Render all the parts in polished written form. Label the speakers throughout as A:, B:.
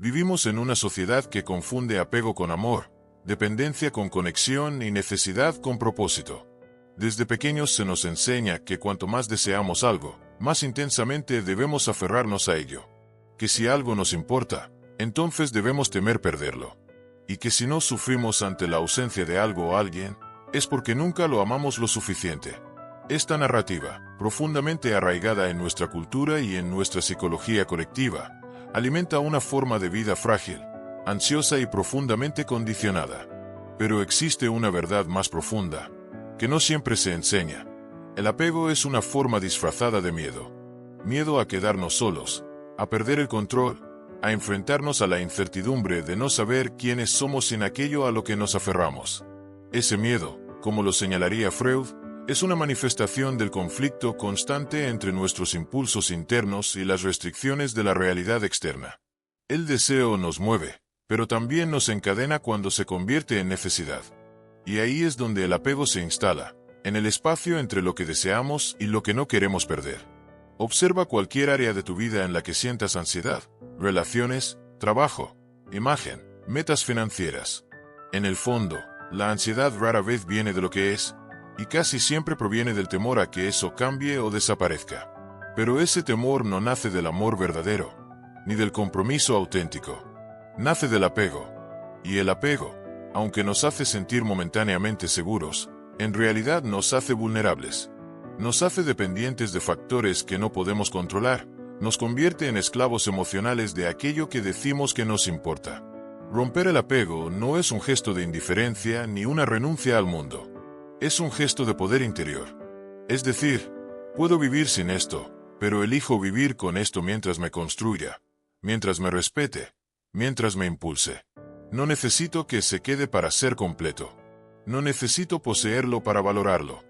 A: Vivimos en una sociedad que confunde apego con amor, dependencia con conexión y necesidad con propósito. Desde pequeños se nos enseña que cuanto más deseamos algo, más intensamente debemos aferrarnos a ello. Que si algo nos importa, entonces debemos temer perderlo. Y que si no sufrimos ante la ausencia de algo o alguien, es porque nunca lo amamos lo suficiente. Esta narrativa, profundamente arraigada en nuestra cultura y en nuestra psicología colectiva, alimenta una forma de vida frágil, ansiosa y profundamente condicionada. Pero existe una verdad más profunda, que no siempre se enseña. El apego es una forma disfrazada de miedo. Miedo a quedarnos solos, a perder el control, a enfrentarnos a la incertidumbre de no saber quiénes somos sin aquello a lo que nos aferramos. Ese miedo, como lo señalaría Freud, es una manifestación del conflicto constante entre nuestros impulsos internos y las restricciones de la realidad externa. El deseo nos mueve, pero también nos encadena cuando se convierte en necesidad. Y ahí es donde el apego se instala, en el espacio entre lo que deseamos y lo que no queremos perder. Observa cualquier área de tu vida en la que sientas ansiedad: relaciones, trabajo, imagen, metas financieras. En el fondo, la ansiedad rara vez viene de lo que es, y casi siempre proviene del temor a que eso cambie o desaparezca. Pero ese temor no nace del amor verdadero, ni del compromiso auténtico. Nace del apego. Y el apego, aunque nos hace sentir momentáneamente seguros, en realidad nos hace vulnerables. Nos hace dependientes de factores que no podemos controlar, nos convierte en esclavos emocionales de aquello que decimos que nos importa. Romper el apego no es un gesto de indiferencia ni una renuncia al mundo. Es un gesto de poder interior. Es decir, puedo vivir sin esto, pero elijo vivir con esto mientras me construya, mientras me respete, mientras me impulse. No necesito que se quede para ser completo. No necesito poseerlo para valorarlo.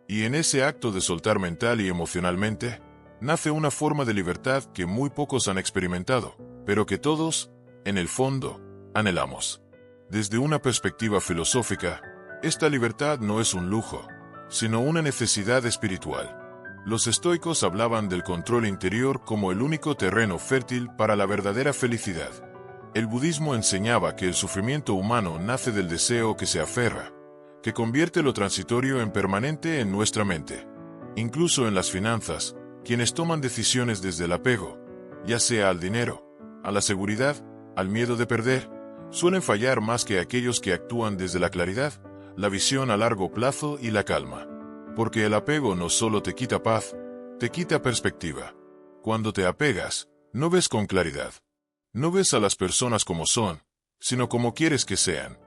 A: Y en ese acto de soltar mental y emocionalmente, nace una forma de libertad que muy pocos han experimentado, pero que todos, en el fondo, anhelamos. Desde una perspectiva filosófica, esta libertad no es un lujo, sino una necesidad espiritual. Los estoicos hablaban del control interior como el único terreno fértil para la verdadera felicidad. El budismo enseñaba que el sufrimiento humano nace del deseo que se aferra, que convierte lo transitorio en permanente en nuestra mente. Incluso en las finanzas, quienes toman decisiones desde el apego, ya sea al dinero, a la seguridad, al miedo de perder, suelen fallar más que aquellos que actúan desde la claridad, la visión a largo plazo y la calma. Porque el apego no solo te quita paz, te quita perspectiva. Cuando te apegas, no ves con claridad. No ves a las personas como son, sino como quieres que sean.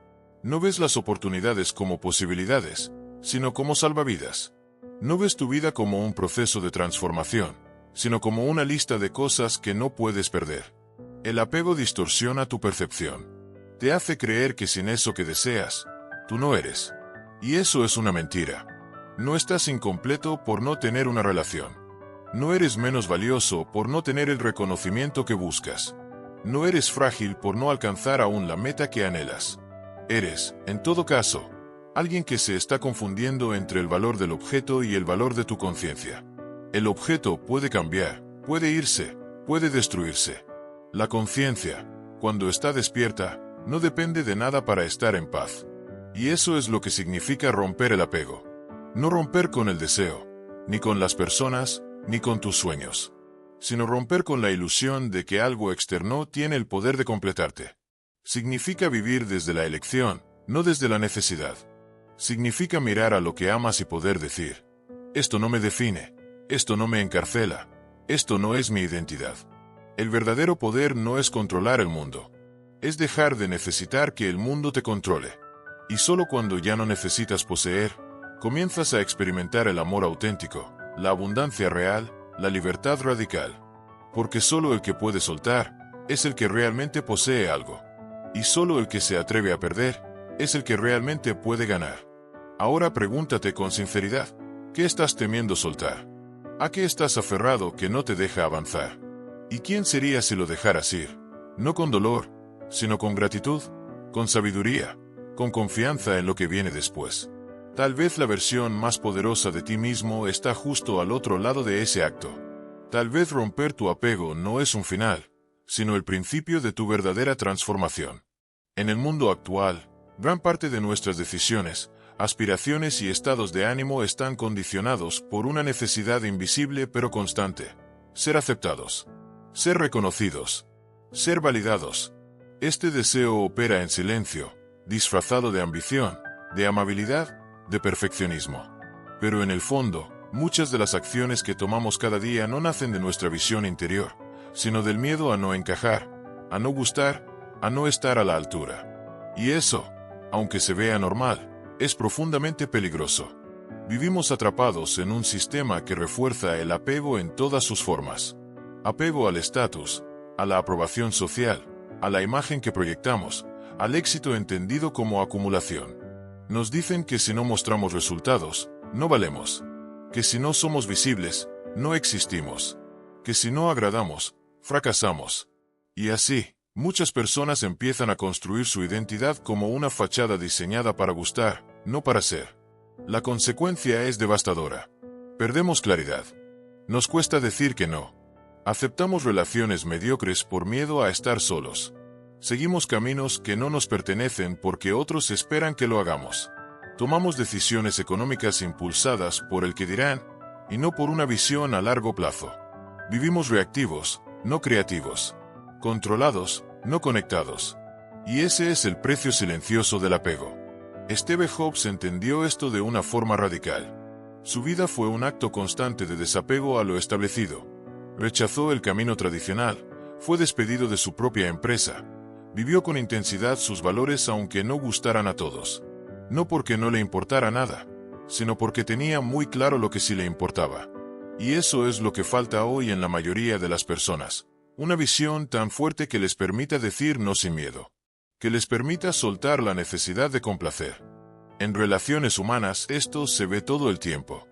A: No ves las oportunidades como posibilidades, sino como salvavidas. No ves tu vida como un proceso de transformación, sino como una lista de cosas que no puedes perder. El apego distorsiona tu percepción. Te hace creer que sin eso que deseas, tú no eres. Y eso es una mentira. No estás incompleto por no tener una relación. No eres menos valioso por no tener el reconocimiento que buscas. No eres frágil por no alcanzar aún la meta que anhelas. Eres, en todo caso, alguien que se está confundiendo entre el valor del objeto y el valor de tu conciencia. El objeto puede cambiar, puede irse, puede destruirse. La conciencia, cuando está despierta, no depende de nada para estar en paz. Y eso es lo que significa romper el apego. No romper con el deseo, ni con las personas, ni con tus sueños, sino romper con la ilusión de que algo externo tiene el poder de completarte. Significa vivir desde la elección, no desde la necesidad. Significa mirar a lo que amas y poder decir: esto no me define, esto no me encarcela, esto no es mi identidad. El verdadero poder no es controlar el mundo. Es dejar de necesitar que el mundo te controle. Y solo cuando ya no necesitas poseer, comienzas a experimentar el amor auténtico, la abundancia real, la libertad radical. Porque solo el que puede soltar es el que realmente posee algo. Y solo el que se atreve a perder es el que realmente puede ganar. Ahora pregúntate con sinceridad: ¿qué estás temiendo soltar? ¿A qué estás aferrado que no te deja avanzar? ¿Y quién serías si lo dejaras ir? No con dolor, sino con gratitud, con sabiduría, con confianza en lo que viene después. Tal vez la versión más poderosa de ti mismo está justo al otro lado de ese acto. Tal vez romper tu apego no es un final, sino el principio de tu verdadera transformación. En el mundo actual, gran parte de nuestras decisiones, aspiraciones y estados de ánimo están condicionados por una necesidad invisible pero constante: ser aceptados, ser reconocidos, ser validados. Este deseo opera en silencio, disfrazado de ambición, de amabilidad, de perfeccionismo. Pero en el fondo, muchas de las acciones que tomamos cada día no nacen de nuestra visión interior, sino del miedo a no encajar, a no gustar, a no estar a la altura. Y eso, aunque se vea normal, es profundamente peligroso. Vivimos atrapados en un sistema que refuerza el apego en todas sus formas. Apego al estatus, a la aprobación social, a la imagen que proyectamos, al éxito entendido como acumulación. Nos dicen que si no mostramos resultados, no valemos. Que si no somos visibles, no existimos. Que si no agradamos, fracasamos. Y así, muchas personas empiezan a construir su identidad como una fachada diseñada para gustar, no para ser. La consecuencia es devastadora. Perdemos claridad. Nos cuesta decir que no. Aceptamos relaciones mediocres por miedo a estar solos. Seguimos caminos que no nos pertenecen porque otros esperan que lo hagamos. Tomamos decisiones económicas impulsadas por el que dirán, y no por una visión a largo plazo. Vivimos reactivos, no creativos. Controlados, no conectados. Y ese es el precio silencioso del apego. Steve Jobs entendió esto de una forma radical. Su vida fue un acto constante de desapego a lo establecido. Rechazó el camino tradicional, fue despedido de su propia empresa. Vivió con intensidad sus valores aunque no gustaran a todos. No porque no le importara nada, sino porque tenía muy claro lo que sí le importaba. Y eso es lo que falta hoy en la mayoría de las personas. Una visión tan fuerte que les permita decir no sin miedo. Que les permita soltar la necesidad de complacer. En relaciones humanas esto se ve todo el tiempo.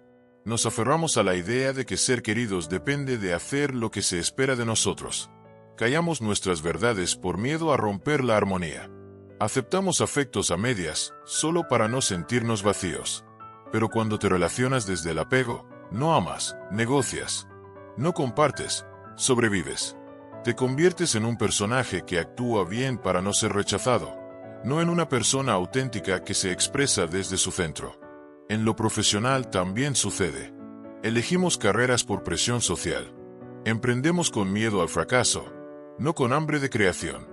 A: Nos aferramos a la idea de que ser queridos depende de hacer lo que se espera de nosotros. Callamos nuestras verdades por miedo a romper la armonía. Aceptamos afectos a medias, solo para no sentirnos vacíos. Pero cuando te relacionas desde el apego, no amas, negocias. No compartes, sobrevives. Te conviertes en un personaje que actúa bien para no ser rechazado, no en una persona auténtica que se expresa desde su centro. En lo profesional también sucede. Elegimos carreras por presión social. Emprendemos con miedo al fracaso, no con hambre de creación.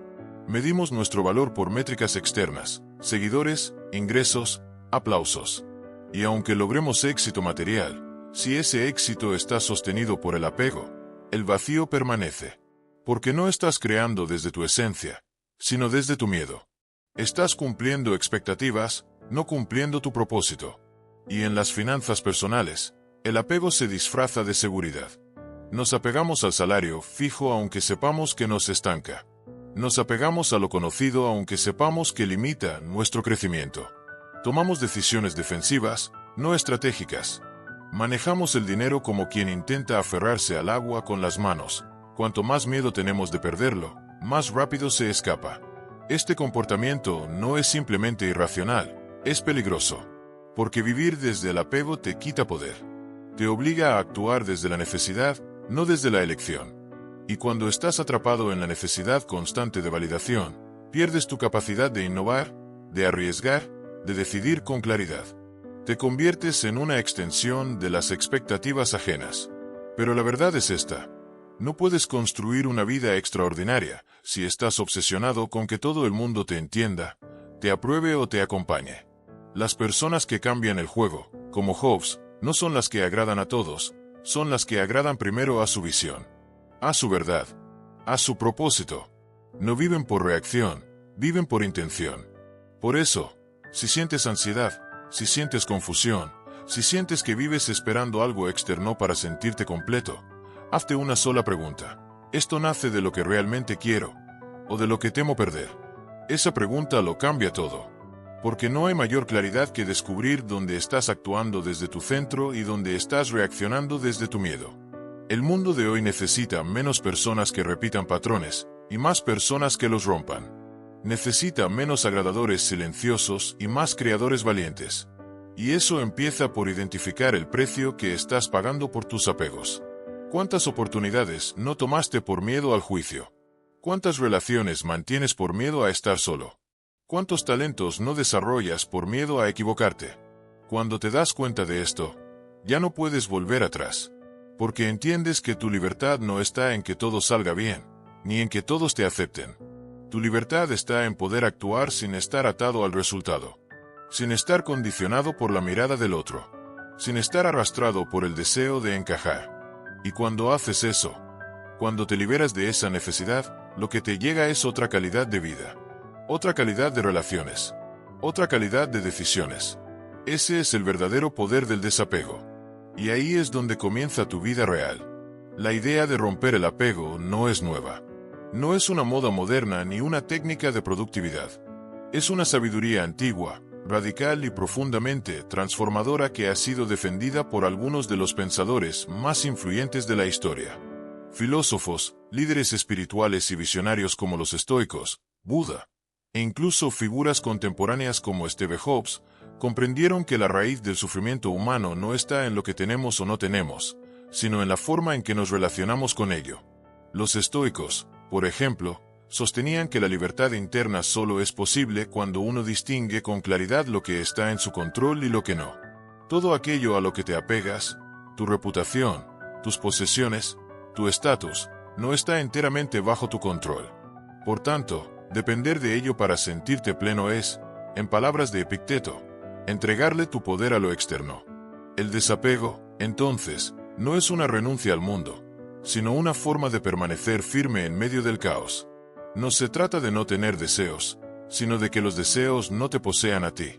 A: Medimos nuestro valor por métricas externas, seguidores, ingresos, aplausos. Y aunque logremos éxito material, si ese éxito está sostenido por el apego, el vacío permanece. Porque no estás creando desde tu esencia, sino desde tu miedo. Estás cumpliendo expectativas, no cumpliendo tu propósito. Y en las finanzas personales, el apego se disfraza de seguridad. Nos apegamos al salario fijo aunque sepamos que nos estanca. Nos apegamos a lo conocido aunque sepamos que limita nuestro crecimiento. Tomamos decisiones defensivas, no estratégicas. Manejamos el dinero como quien intenta aferrarse al agua con las manos. Cuanto más miedo tenemos de perderlo, más rápido se escapa. Este comportamiento no es simplemente irracional, es peligroso. Porque vivir desde el apego te quita poder. Te obliga a actuar desde la necesidad, no desde la elección. Y cuando estás atrapado en la necesidad constante de validación, pierdes tu capacidad de innovar, de arriesgar, de decidir con claridad. Te conviertes en una extensión de las expectativas ajenas. Pero la verdad es esta. No puedes construir una vida extraordinaria si estás obsesionado con que todo el mundo te entienda, te apruebe o te acompañe. Las personas que cambian el juego, como Jobs, no son las que agradan a todos, son las que agradan primero a su visión, a su verdad, a su propósito. No viven por reacción, viven por intención. Por eso, si sientes ansiedad, si sientes confusión, si sientes que vives esperando algo externo para sentirte completo, hazte una sola pregunta. ¿Esto nace de lo que realmente quiero? ¿O de lo que temo perder? Esa pregunta lo cambia todo. Porque no hay mayor claridad que descubrir dónde estás actuando desde tu centro y dónde estás reaccionando desde tu miedo. El mundo de hoy necesita menos personas que repitan patrones, y más personas que los rompan. Necesita menos agradadores silenciosos y más creadores valientes. Y eso empieza por identificar el precio que estás pagando por tus apegos. ¿Cuántas oportunidades no tomaste por miedo al juicio? ¿Cuántas relaciones mantienes por miedo a estar solo? ¿Cuántos talentos no desarrollas por miedo a equivocarte? Cuando te das cuenta de esto, ya no puedes volver atrás, porque entiendes que tu libertad no está en que todo salga bien, ni en que todos te acepten. Tu libertad está en poder actuar sin estar atado al resultado, sin estar condicionado por la mirada del otro, sin estar arrastrado por el deseo de encajar. Y cuando haces eso, cuando te liberas de esa necesidad, lo que te llega es otra calidad de vida, otra calidad de relaciones, otra calidad de decisiones. Ese es el verdadero poder del desapego. Y ahí es donde comienza tu vida real. La idea de romper el apego no es nueva. No es una moda moderna ni una técnica de productividad. Es una sabiduría antigua, radical y profundamente transformadora que ha sido defendida por algunos de los pensadores más influyentes de la historia. Filósofos, líderes espirituales y visionarios como los estoicos, Buda, e incluso figuras contemporáneas como Steve Jobs, comprendieron que la raíz del sufrimiento humano no está en lo que tenemos o no tenemos, sino en la forma en que nos relacionamos con ello. Los estoicos, por ejemplo, sostenían que la libertad interna solo es posible cuando uno distingue con claridad lo que está en su control y lo que no. Todo aquello a lo que te apegas, tu reputación, tus posesiones, tu estatus, no está enteramente bajo tu control. Por tanto, depender de ello para sentirte pleno es, en palabras de Epicteto, entregarle tu poder a lo externo. El desapego, entonces, no es una renuncia al mundo, sino una forma de permanecer firme en medio del caos. No se trata de no tener deseos, sino de que los deseos no te posean a ti.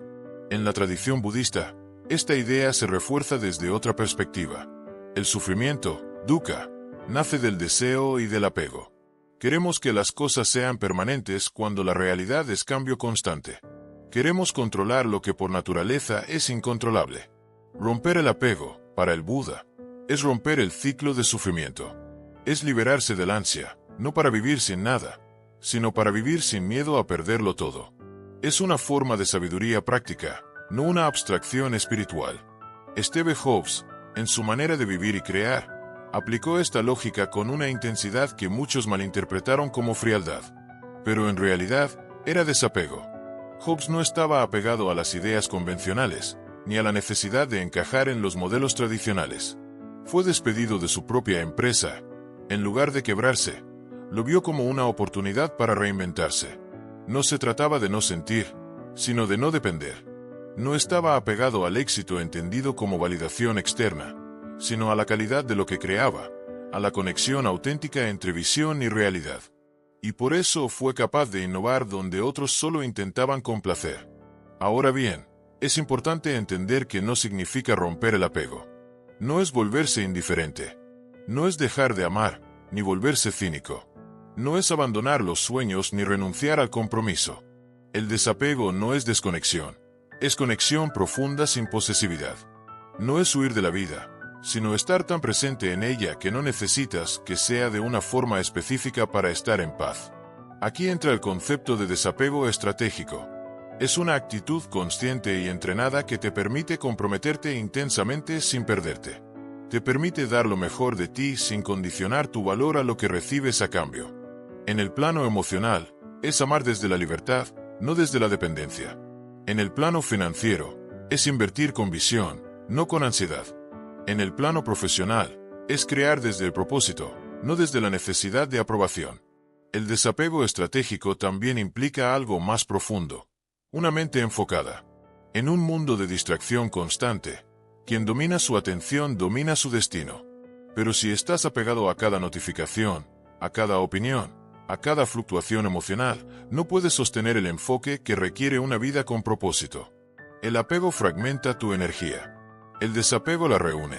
A: En la tradición budista, esta idea se refuerza desde otra perspectiva. El sufrimiento, dukkha, nace del deseo y del apego. Queremos que las cosas sean permanentes cuando la realidad es cambio constante. Queremos controlar lo que por naturaleza es incontrolable. Romper el apego, para el Buda, es romper el ciclo de sufrimiento. Es liberarse del ansia, no para vivir sin nada, sino para vivir sin miedo a perderlo todo. Es una forma de sabiduría práctica, no una abstracción espiritual. Steve Jobs, en su manera de vivir y crear, aplicó esta lógica con una intensidad que muchos malinterpretaron como frialdad. Pero en realidad, era desapego. Jobs no estaba apegado a las ideas convencionales, ni a la necesidad de encajar en los modelos tradicionales. Fue despedido de su propia empresa. En lugar de quebrarse, lo vio como una oportunidad para reinventarse. No se trataba de no sentir, sino de no depender. No estaba apegado al éxito entendido como validación externa, sino a la calidad de lo que creaba, a la conexión auténtica entre visión y realidad. Y por eso fue capaz de innovar donde otros solo intentaban complacer. Ahora bien, es importante entender que no significa romper el apego. No es volverse indiferente. No es dejar de amar, ni volverse cínico. No es abandonar los sueños ni renunciar al compromiso. El desapego no es desconexión. Es conexión profunda sin posesividad. No es huir de la vida, sino estar tan presente en ella que no necesitas que sea de una forma específica para estar en paz. Aquí entra el concepto de desapego estratégico. Es una actitud consciente y entrenada que te permite comprometerte intensamente sin perderte. Te permite dar lo mejor de ti sin condicionar tu valor a lo que recibes a cambio. En el plano emocional, es amar desde la libertad, no desde la dependencia. En el plano financiero, es invertir con visión, no con ansiedad. En el plano profesional, es crear desde el propósito, no desde la necesidad de aprobación. El desapego estratégico también implica algo más profundo. Una mente enfocada. En un mundo de distracción constante, quien domina su atención domina su destino. Pero si estás apegado a cada notificación, a cada opinión, a cada fluctuación emocional, no puedes sostener el enfoque que requiere una vida con propósito. El apego fragmenta tu energía. El desapego la reúne.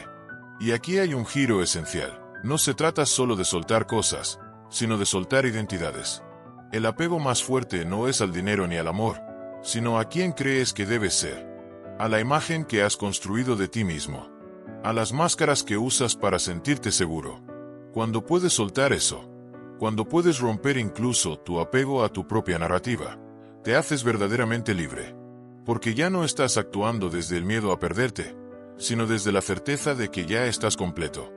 A: Y aquí hay un giro esencial. No se trata solo de soltar cosas, sino de soltar identidades. El apego más fuerte no es al dinero ni al amor, sino a quién crees que debes ser. A la imagen que has construido de ti mismo. A las máscaras que usas para sentirte seguro. Cuando puedes soltar eso, cuando puedes romper incluso tu apego a tu propia narrativa, te haces verdaderamente libre. Porque ya no estás actuando desde el miedo a perderte, sino desde la certeza de que ya estás completo.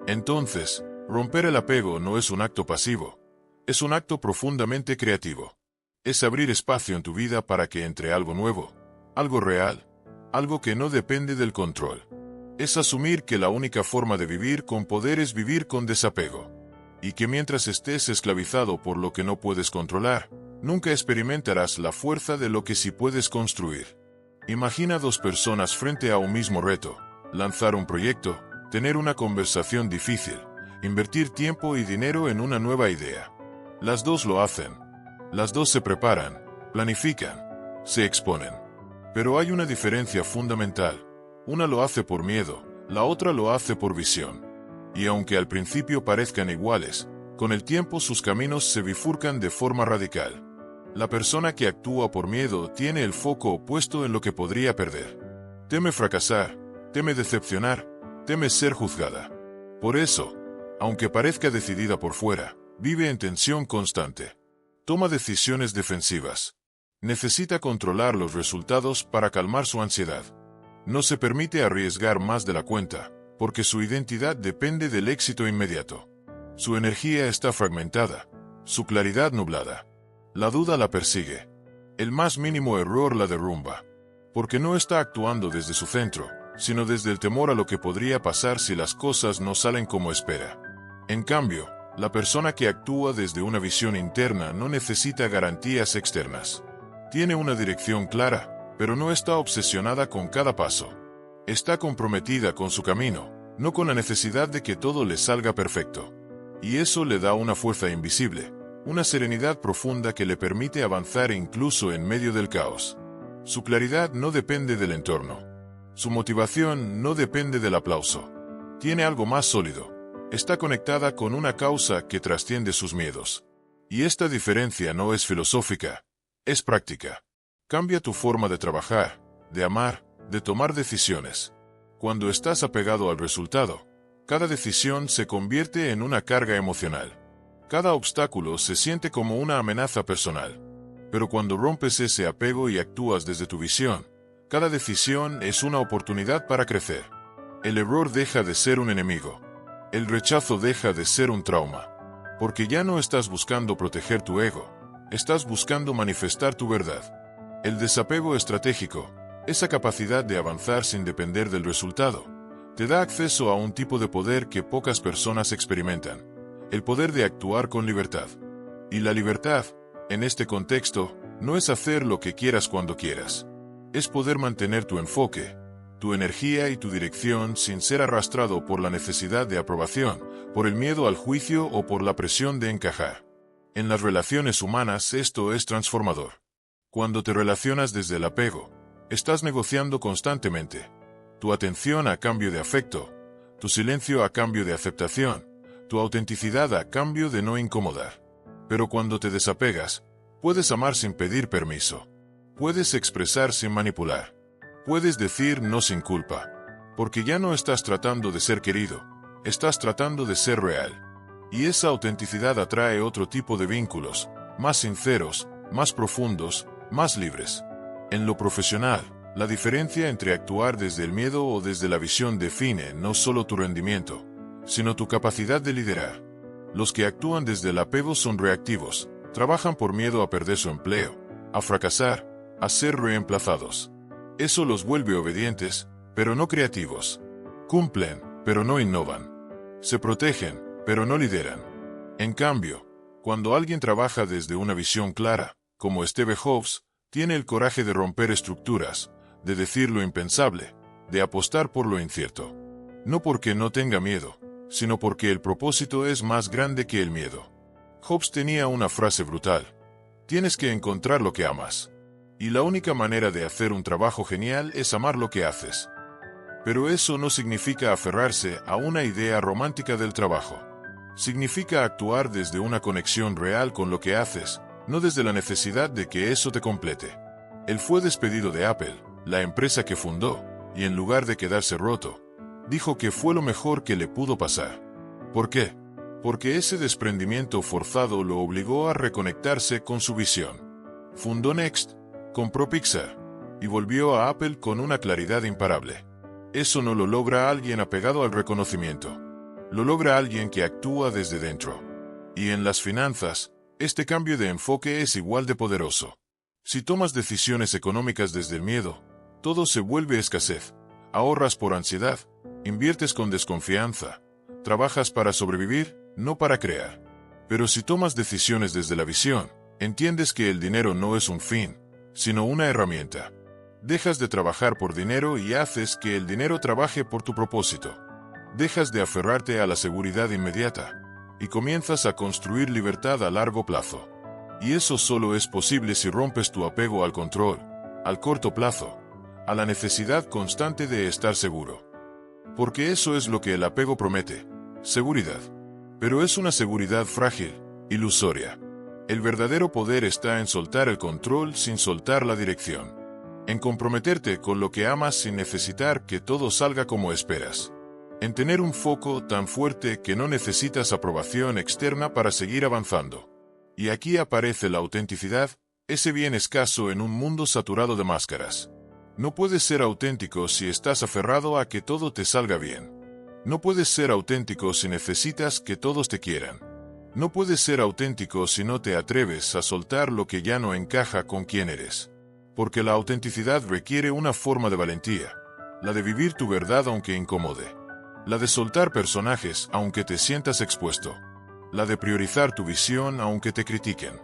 A: Entonces, romper el apego no es un acto pasivo, Es un acto profundamente creativo. Es abrir espacio en tu vida para que entre algo nuevo, algo real, algo que no depende del control. Es asumir que la única forma de vivir con poder es vivir con desapego. Y que mientras estés esclavizado por lo que no puedes controlar, nunca experimentarás la fuerza de lo que sí puedes construir. Imagina dos personas frente a un mismo reto: lanzar un proyecto, tener una conversación difícil, invertir tiempo y dinero en una nueva idea. Las dos lo hacen. Las dos se preparan, planifican, se exponen. Pero hay una diferencia fundamental. Una lo hace por miedo, la otra lo hace por visión. Y aunque al principio parezcan iguales, con el tiempo sus caminos se bifurcan de forma radical. La persona que actúa por miedo tiene el foco opuesto en lo que podría perder. Teme fracasar, teme decepcionar, teme ser juzgada. Por eso, aunque parezca decidida por fuera, vive en tensión constante. Toma decisiones defensivas. Necesita controlar los resultados para calmar su ansiedad. No se permite arriesgar más de la cuenta, porque su identidad depende del éxito inmediato. Su energía está fragmentada, su claridad nublada. La duda la persigue. El más mínimo error la derrumba. Porque no está actuando desde su centro, sino desde el temor a lo que podría pasar si las cosas no salen como espera. En cambio, la persona que actúa desde una visión interna no necesita garantías externas. Tiene una dirección clara, pero no está obsesionada con cada paso. Está comprometida con su camino, no con la necesidad de que todo le salga perfecto. Y eso le da una fuerza invisible, una serenidad profunda que le permite avanzar incluso en medio del caos. Su claridad no depende del entorno. Su motivación no depende del aplauso. Tiene algo más sólido. Está conectada con una causa que trasciende sus miedos. Y esta diferencia no es filosófica, es práctica. Cambia tu forma de trabajar, de amar, de tomar decisiones. Cuando estás apegado al resultado, cada decisión se convierte en una carga emocional. Cada obstáculo se siente como una amenaza personal. Pero cuando rompes ese apego y actúas desde tu visión, cada decisión es una oportunidad para crecer. El error deja de ser un enemigo. El rechazo deja de ser un trauma. Porque ya no estás buscando proteger tu ego, estás buscando manifestar tu verdad. El desapego estratégico, esa capacidad de avanzar sin depender del resultado, te da acceso a un tipo de poder que pocas personas experimentan: el poder de actuar con libertad. Y la libertad, en este contexto, no es hacer lo que quieras cuando quieras. Es poder mantener tu enfoque, tu energía y tu dirección sin ser arrastrado por la necesidad de aprobación, por el miedo al juicio o por la presión de encajar. En las relaciones humanas esto es transformador. Cuando te relacionas desde el apego, estás negociando constantemente. Tu atención a cambio de afecto, tu silencio a cambio de aceptación, tu autenticidad a cambio de no incomodar. Pero cuando te desapegas, puedes amar sin pedir permiso. Puedes expresar sin manipular. Puedes decir no sin culpa. Porque ya no estás tratando de ser querido, estás tratando de ser real. Y esa autenticidad atrae otro tipo de vínculos, más sinceros, más profundos, más libres. En lo profesional, la diferencia entre actuar desde el miedo o desde la visión define no solo tu rendimiento, sino tu capacidad de liderar. Los que actúan desde el apego son reactivos, trabajan por miedo a perder su empleo, a fracasar, a ser reemplazados. Eso los vuelve obedientes, pero no creativos. Cumplen, pero no innovan. Se protegen, pero no lideran. En cambio, cuando alguien trabaja desde una visión clara, como Steve Jobs, tiene el coraje de romper estructuras, de decir lo impensable, de apostar por lo incierto. No porque no tenga miedo, sino porque el propósito es más grande que el miedo. Jobs tenía una frase brutal: tienes que encontrar lo que amas. Y la única manera de hacer un trabajo genial es amar lo que haces. Pero eso no significa aferrarse a una idea romántica del trabajo. Significa actuar desde una conexión real con lo que haces, no desde la necesidad de que eso te complete. Él fue despedido de Apple, la empresa que fundó, y en lugar de quedarse roto, dijo que fue lo mejor que le pudo pasar. ¿Por qué? Porque ese desprendimiento forzado lo obligó a reconectarse con su visión. Fundó Next, compró Pixar, y volvió a Apple con una claridad imparable. Eso no lo logra alguien apegado al reconocimiento. Lo logra alguien que actúa desde dentro. Y en las finanzas, Este cambio de enfoque es igual de poderoso. Si tomas decisiones económicas desde el miedo, todo se vuelve escasez. Ahorras por ansiedad, inviertes con desconfianza, trabajas para sobrevivir, no para crear. Pero si tomas decisiones desde la visión, entiendes que el dinero no es un fin, sino una herramienta. Dejas de trabajar por dinero y haces que el dinero trabaje por tu propósito. Dejas de aferrarte a la seguridad inmediata y comienzas a construir libertad a largo plazo. Y eso solo es posible si rompes tu apego al control, al corto plazo, a la necesidad constante de estar seguro. Porque eso es lo que el apego promete, seguridad. Pero es una seguridad frágil, ilusoria. El verdadero poder está en soltar el control sin soltar la dirección. En comprometerte con lo que amas sin necesitar que todo salga como esperas. En tener un foco tan fuerte que no necesitas aprobación externa para seguir avanzando. Y aquí aparece la autenticidad, ese bien escaso en un mundo saturado de máscaras. No puedes ser auténtico si estás aferrado a que todo te salga bien. No puedes ser auténtico si necesitas que todos te quieran. No puedes ser auténtico si no te atreves a soltar lo que ya no encaja con quién eres. Porque la autenticidad requiere una forma de valentía, la de vivir tu verdad aunque incomode, la de soltar personajes aunque te sientas expuesto, la de priorizar tu visión aunque te critiquen.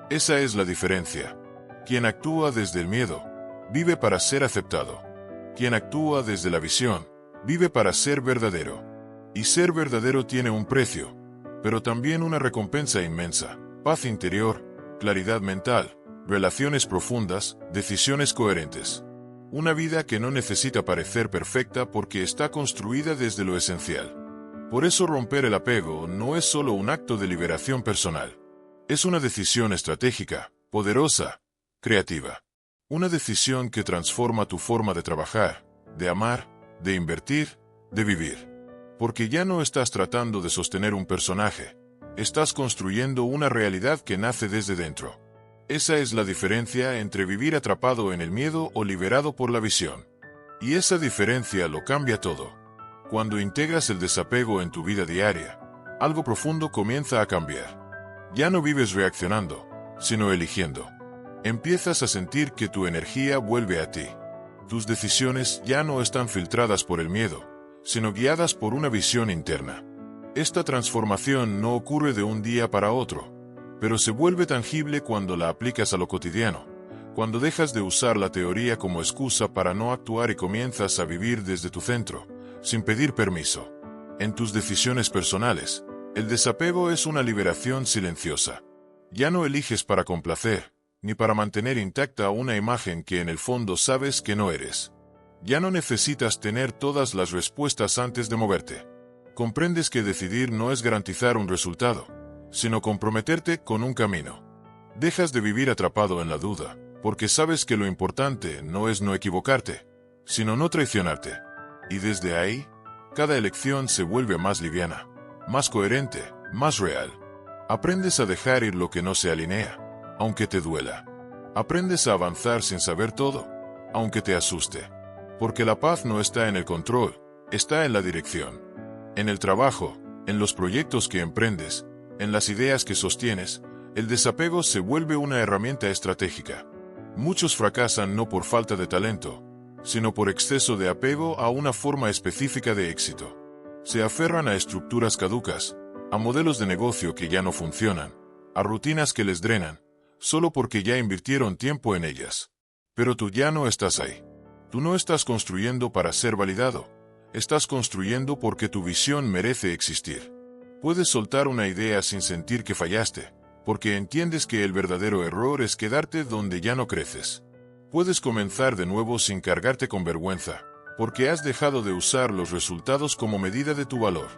A: Esa es la diferencia. Quien actúa desde el miedo, vive para ser aceptado. Quien actúa desde la visión, vive para ser verdadero. Y ser verdadero tiene un precio, pero también una recompensa inmensa: paz interior, claridad mental, relaciones profundas, decisiones coherentes. Una vida que no necesita parecer perfecta porque está construida desde lo esencial. Por eso romper el apego no es solo un acto de liberación personal. Es una decisión estratégica, poderosa, creativa. Una decisión que transforma tu forma de trabajar, de amar, de invertir, de vivir. Porque ya no estás tratando de sostener un personaje, estás construyendo una realidad que nace desde dentro. Esa es la diferencia entre vivir atrapado en el miedo o liberado por la visión. Y esa diferencia lo cambia todo. Cuando integras el desapego en tu vida diaria, algo profundo comienza a cambiar. Ya no vives reaccionando, sino eligiendo. Empiezas a sentir que tu energía vuelve a ti. Tus decisiones ya no están filtradas por el miedo, sino guiadas por una visión interna. Esta transformación no ocurre de un día para otro, pero se vuelve tangible cuando la aplicas a lo cotidiano, cuando dejas de usar la teoría como excusa para no actuar y comienzas a vivir desde tu centro, sin pedir permiso. En tus decisiones personales, el desapego es una liberación silenciosa. Ya no eliges para complacer, ni para mantener intacta una imagen que en el fondo sabes que no eres. Ya no necesitas tener todas las respuestas antes de moverte. Comprendes que decidir no es garantizar un resultado, sino comprometerte con un camino. Dejas de vivir atrapado en la duda, porque sabes que lo importante no es no equivocarte, sino no traicionarte. Y desde ahí, cada elección se vuelve más liviana, más coherente, más real. Aprendes a dejar ir lo que no se alinea, aunque te duela. Aprendes a avanzar sin saber todo, aunque te asuste. Porque la paz no está en el control, está en la dirección. En el trabajo, en los proyectos que emprendes, en las ideas que sostienes, el desapego se vuelve una herramienta estratégica. Muchos fracasan no por falta de talento, sino por exceso de apego a una forma específica de éxito. Se aferran a estructuras caducas, a modelos de negocio que ya no funcionan, a rutinas que les drenan, solo porque ya invirtieron tiempo en ellas. Pero tú ya no estás ahí. Tú no estás construyendo para ser validado, estás construyendo porque tu visión merece existir. Puedes soltar una idea sin sentir que fallaste, porque entiendes que el verdadero error es quedarte donde ya no creces. Puedes comenzar de nuevo sin cargarte con vergüenza, porque has dejado de usar los resultados como medida de tu valor.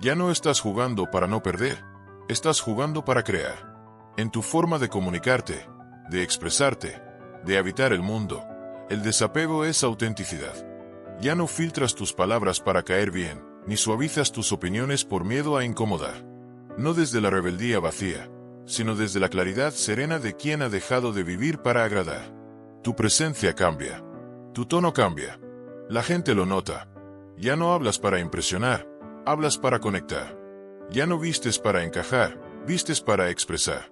A: Ya no estás jugando para no perder, estás jugando para crear. En tu forma de comunicarte, de expresarte, de habitar el mundo, el desapego es autenticidad. Ya no filtras tus palabras para caer bien, ni suavizas tus opiniones por miedo a incomodar. No desde la rebeldía vacía, sino desde la claridad serena de quien ha dejado de vivir para agradar. Tu presencia cambia. Tu tono cambia. La gente lo nota. Ya no hablas para impresionar, hablas para conectar. Ya no vistes para encajar, vistes para expresar.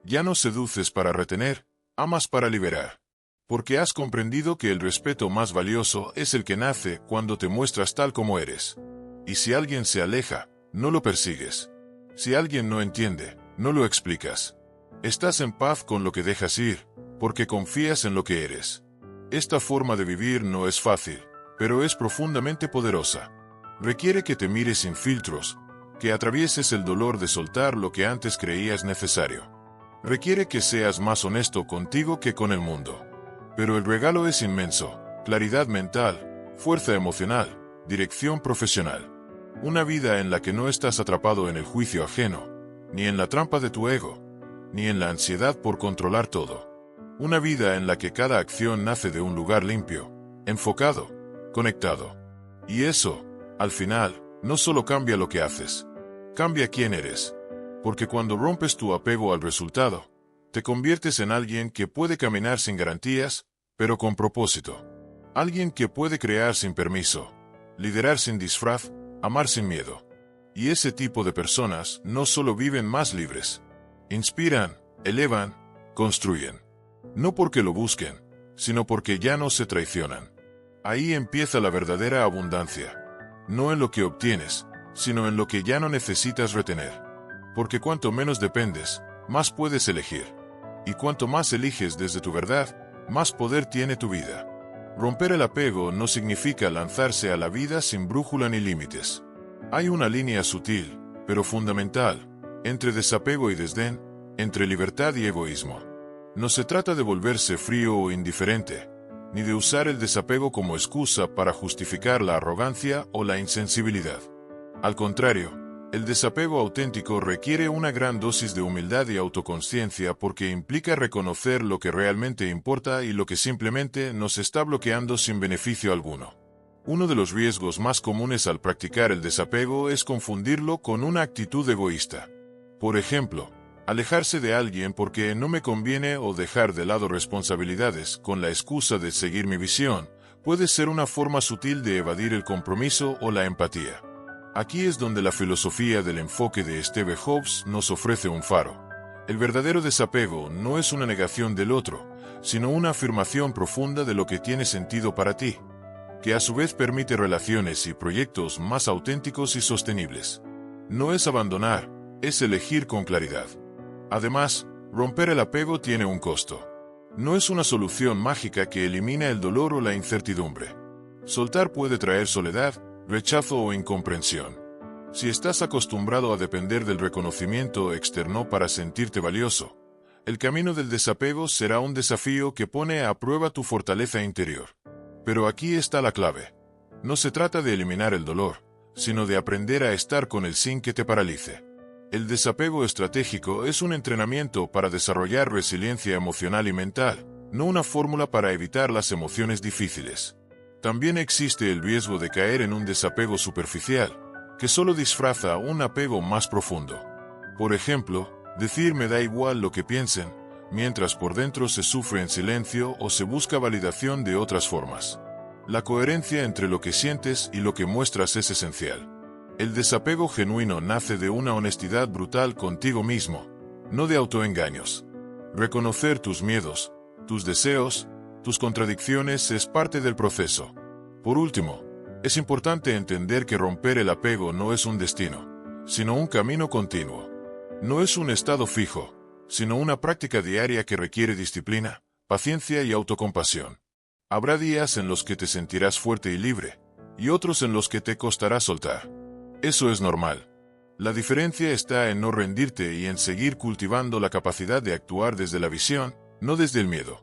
A: Ya no seduces para retener, amas para liberar. Porque has comprendido que el respeto más valioso es el que nace cuando te muestras tal como eres. Y si alguien se aleja, no lo persigues. Si alguien no entiende, no lo explicas. Estás en paz con lo que dejas ir, porque confías en lo que eres. Esta forma de vivir no es fácil, pero es profundamente poderosa. Requiere que te mires sin filtros, que atravieses el dolor de soltar lo que antes creías necesario. Requiere que seas más honesto contigo que con el mundo. Pero el regalo es inmenso: claridad mental, fuerza emocional, dirección profesional. Una vida en la que no estás atrapado en el juicio ajeno, ni en la trampa de tu ego, ni en la ansiedad por controlar todo. Una vida en la que cada acción nace de un lugar limpio, enfocado, conectado. Y eso, al final, no solo cambia lo que haces, cambia quién eres. Porque cuando rompes tu apego al resultado, te conviertes en alguien que puede caminar sin garantías, pero con propósito. Alguien que puede crear sin permiso, liderar sin disfraz, amar sin miedo. Y ese tipo de personas no solo viven más libres, inspiran, elevan, construyen. No porque lo busquen, sino porque ya no se traicionan. Ahí empieza la verdadera abundancia. No en lo que obtienes, sino en lo que ya no necesitas retener. Porque cuanto menos dependes, más puedes elegir. Y cuanto más eliges desde tu verdad, más poder tiene tu vida. Romper el apego no significa lanzarse a la vida sin brújula ni límites. Hay una línea sutil, pero fundamental, entre desapego y desdén, entre libertad y egoísmo. No se trata de volverse frío o indiferente, ni de usar el desapego como excusa para justificar la arrogancia o la insensibilidad. Al contrario, el desapego auténtico requiere una gran dosis de humildad y autoconsciencia porque implica reconocer lo que realmente importa y lo que simplemente nos está bloqueando sin beneficio alguno. Uno de los riesgos más comunes al practicar el desapego es confundirlo con una actitud egoísta. Por ejemplo, alejarse de alguien porque no me conviene o dejar de lado responsabilidades con la excusa de seguir mi visión puede ser una forma sutil de evadir el compromiso o la empatía. Aquí es donde la filosofía del enfoque de Steve Jobs nos ofrece un faro. El verdadero desapego no es una negación del otro, sino una afirmación profunda de lo que tiene sentido para ti, que a su vez permite relaciones y proyectos más auténticos y sostenibles. No es abandonar, es elegir con claridad. Además, romper el apego tiene un costo. No es una solución mágica que elimina el dolor o la incertidumbre. Soltar puede traer soledad, rechazo o incomprensión. Si estás acostumbrado a depender del reconocimiento externo para sentirte valioso, el camino del desapego será un desafío que pone a prueba tu fortaleza interior. Pero aquí está la clave. No se trata de eliminar el dolor, sino de aprender a estar con él sin que te paralice. El desapego estratégico es un entrenamiento para desarrollar resiliencia emocional y mental, no una fórmula para evitar las emociones difíciles. También existe el riesgo de caer en un desapego superficial, que solo disfraza un apego más profundo. Por ejemplo, decir me da igual lo que piensen, mientras por dentro se sufre en silencio o se busca validación de otras formas. La coherencia entre lo que sientes y lo que muestras es esencial. El desapego genuino nace de una honestidad brutal contigo mismo, no de autoengaños. Reconocer tus miedos, tus deseos, tus contradicciones es parte del proceso. Por último, es importante entender que romper el apego no es un destino, sino un camino continuo. No es un estado fijo, sino una práctica diaria que requiere disciplina, paciencia y autocompasión. Habrá días en los que te sentirás fuerte y libre, y otros en los que te costará soltar. Eso es normal. La diferencia está en no rendirte y en seguir cultivando la capacidad de actuar desde la visión, no desde el miedo.